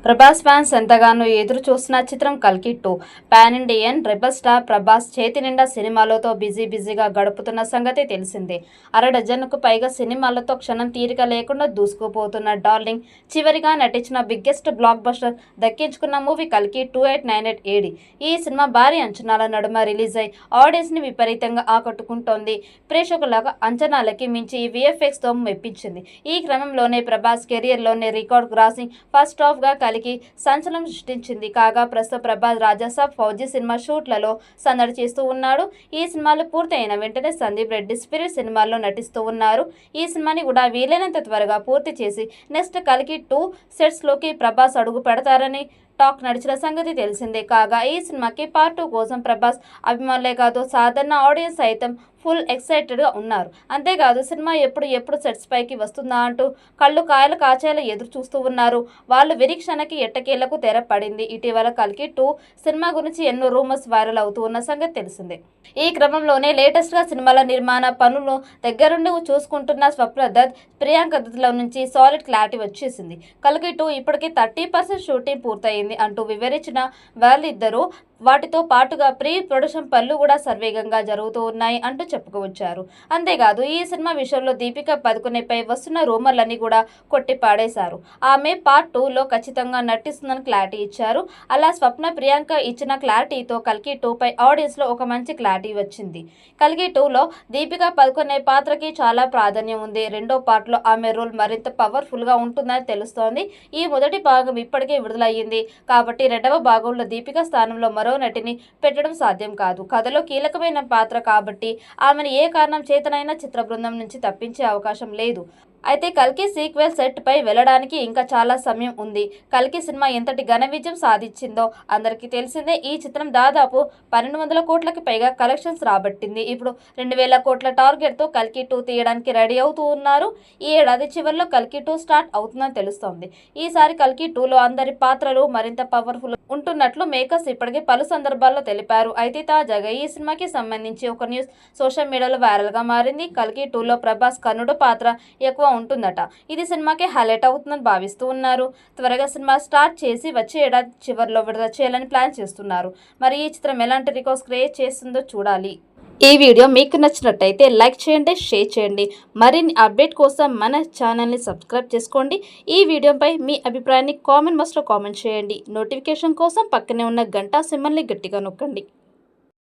Prabhas fans ఎంతగానో ఎదురు చూస్తున్న చిత్రం కల్కి 2 pan Indian rebel star Prabhas చేతి నిండా సినిమాలతో బిజీగా గడుపుతున్న సంగతి తెలిసిందే. అర డజన్కు పైగా సినిమాలతో క్షణం తీరిక లేకుండా దూసుకుపోతున్న డార్లింగ్ చివరిగా నటించిన బిగ్గెస్ట్ బ్లాక్ బస్టర్ దక్కించుకున్న మూవీ కల్కి 2898 AD. ఈ సినిమా భారీ అంచనాల నడుమ రిలీజ్ అయి ఆడియన్స్ ని విపరీతంగా ఆకట్టుకుంటోంది. ప్రేక్షకుల అంచనాలకి మించి ఈ VFX తో మెప్పించింది. ఈ క్రమంలోనే ప్రభాస్ కెరియర్ లోనే రికార్డ్ క్రాసింగ్ ఫస్ట్ హాఫ్ గా కలిగి సంచలనం సృష్టించింది. కాగా ప్రస్తుతం ప్రభాస్ రాజాసాబ్, ఫౌజీ సినిమా షూట్లలో సందడి చేస్తూ ఉన్నాడు. ఈ సినిమాలు పూర్తయిన వెంటనే సందీప్ రెడ్డి స్పిరిట్ సినిమాల్లో నటిస్తూ ఉన్నారు. ఈ సినిమాని కూడా వీలైనంత త్వరగా పూర్తి చేసి నెక్స్ట్ కల్కి 2 సెట్స్ లోకి ప్రభాస్ అడుగు పెడతారని టాక్ నడిచిన సంగతి తెలిసిందే. కాగా ఈ సినిమాకి పార్ట్ 2 కోసం ప్రభాస్ అభిమానులే కాదు సాధారణ ఆడియన్స్ సైతం ఫుల్ ఎక్సైటెడ్గా ఉన్నారు. అంతేకాదు సినిమా ఎప్పుడు సెట్స్ పైకి వస్తుందా అంటూ కళ్ళు కాయలు కాచేలా ఎదురు చూస్తూ ఉన్నారు. వాళ్ళు నిరీక్షణకి ఎట్టకేలకు తెర పడింది. ఇటీవల కల్కి 2 సినిమా గురించి ఎన్నో రూమర్స్ వైరల్ అవుతూ ఉన్న సంగతి తెలిసిందే. ఈ క్రమంలోనే లేటెస్ట్గా సినిమాల నిర్మాణ పనులు దగ్గరుండి చూసుకుంటున్న స్వప్న దత్, ప్రియాంక దత్ల నుంచి సాలిడ్ క్లారిటీ వచ్చేసింది. కల్కి 2 ఇప్పటికే 30% షూటింగ్ పూర్తయింది అంటూ వివరించిన వాళ్ళిద్దరూ వాటితో పాటుగా ప్రీ ప్రొడక్షన్ పనులు కూడా సర్వేగంగా జరుగుతూ ఉన్నాయి అంటూ చెప్పుకోవచ్చారు. అంతేకాదు ఈ సినిమా విషయంలో దీపికా పదుకొనెపై వస్తున్న రూమర్లన్నీ కూడా కొట్టి పాడేశారు. ఆమె పార్ట్ 2లో ఖచ్చితంగా నటిస్తుందని క్లారిటీ ఇచ్చారు. అలా స్వప్న, ప్రియాంక ఇచ్చిన క్లారిటీతో కల్కి 2 పై ఆడియన్స్ లో ఒక మంచి క్లారిటీ వచ్చింది. కల్కి 2లో దీపికా పదుకొనె పాత్రకి చాలా ప్రాధాన్యం ఉంది. రెండో పార్ట్ లో ఆమె రోల్ మరింత పవర్ఫుల్ గా ఉంటుందని తెలుస్తోంది. ఈ మొదటి భాగం ఇప్పటికే విడుదలయ్యింది కాబట్టి రెండవ భాగంలో దీపికా స్థానంలో మరో నటిని పెట్టడం సాధ్యం కాదు. కథలో కీలకమైన పాత్ర కాబట్టి ఆమెను ఏ కారణం చేతనైనా చిత్ర బృందం నుంచి తప్పించే అవకాశం లేదు. అయితే కల్కి సీక్వెల్ సెట్ పై వెళ్ళడానికి ఇంకా చాలా సమయం ఉంది. కల్కి సినిమా ఎంతటి ఘన విజయం సాధించిందో అందరికీ తెలిసిందే. ఈ చిత్రం దాదాపు 1200 కోట్లకి పైగా కలెక్షన్స్ రాబట్టింది. ఇప్పుడు 2000 కోట్ల టార్గెట్ తో కల్కి 2 తీయడానికి రెడీ అవుతూ ఉన్నారు. ఈ ఏడాది చివరిలో కల్కి 2 స్టార్ట్ అవుతుందని తెలుస్తోంది. ఈసారి కల్కి 2లో అందరి పాత్రలు మరింత పవర్ఫుల్ ఉంటున్నట్లు మేకర్స్ ఇప్పటికే పలు సందర్భాల్లో తెలిపారు. అయితే తాజాగా ఈ సినిమాకి సంబంధించి ఒక న్యూస్ సోషల్ మీడియాలో వైరల్ గా మారింది. కల్కి 2లో ప్రభాస్ కన్నుడు పాత్ర ఎక్కువ ఉంటుందట. ఇది సినిమాకి హైలైట్ అవుతుందని భావిస్తూ ఉన్నారు. త్వరగా సినిమా స్టార్ట్ చేసి వచ్చే ఏడాది చివరిలో విడుదల చేయాలని ప్లాన్ చేస్తున్నారు. మరి ఈ చిత్రం ఎలాంటి రికార్డ్స్ క్రియేట్ చేస్తుందో చూడాలి. ఈ వీడియో మీకు నచ్చినట్టయితే లైక్ చేయండి, షేర్ చేయండి. మరిన్ని అప్డేట్ కోసం మన ఛానల్ని సబ్స్క్రైబ్ చేసుకోండి. ఈ వీడియోపై మీ అభిప్రాయాన్ని కామెంట్ బాక్స్లో కామెంట్ చేయండి. నోటిఫికేషన్ కోసం పక్కనే ఉన్న గంట సింబల్ని గట్టిగా నొక్కండి.